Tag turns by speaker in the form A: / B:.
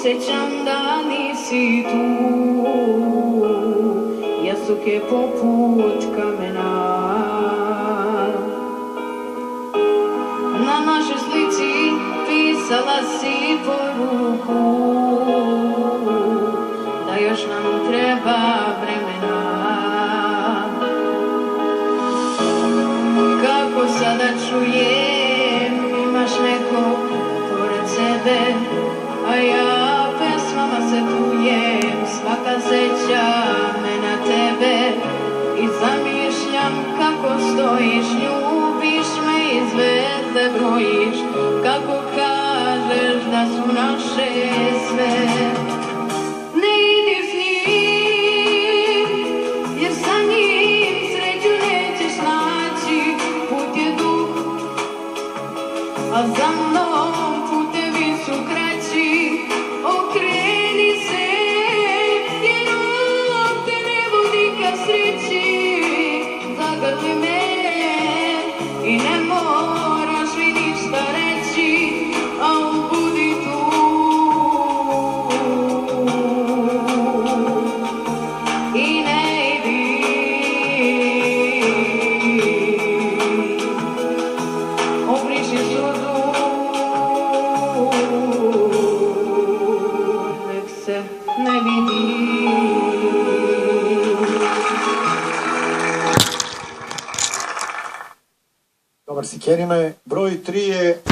A: osjećam da nisi tu, jastuke poput kamena. Na našoj slici pisala si poruku da još nam treba vremena. Kako sada čujem, imaš nekog pored sebe, a ja pesmama se trujem, svaka seća me na tebe i zamišljam kako stojiš, ljubiš me i zvezde brojiš, kako kažeš da su naše sve. Ne idi s njim, jer sa njim sreću nećeš naći, put je dug, a za mnom putevi su kraći. Okreni se, jer on te ne vodi ka sreći. Zagrli me i ne moraš mi ništa reći, a budi tu. I ne idi, obriši suzu, nek se ne vidi.
B: Dobar si, Kerime. Broj 3 je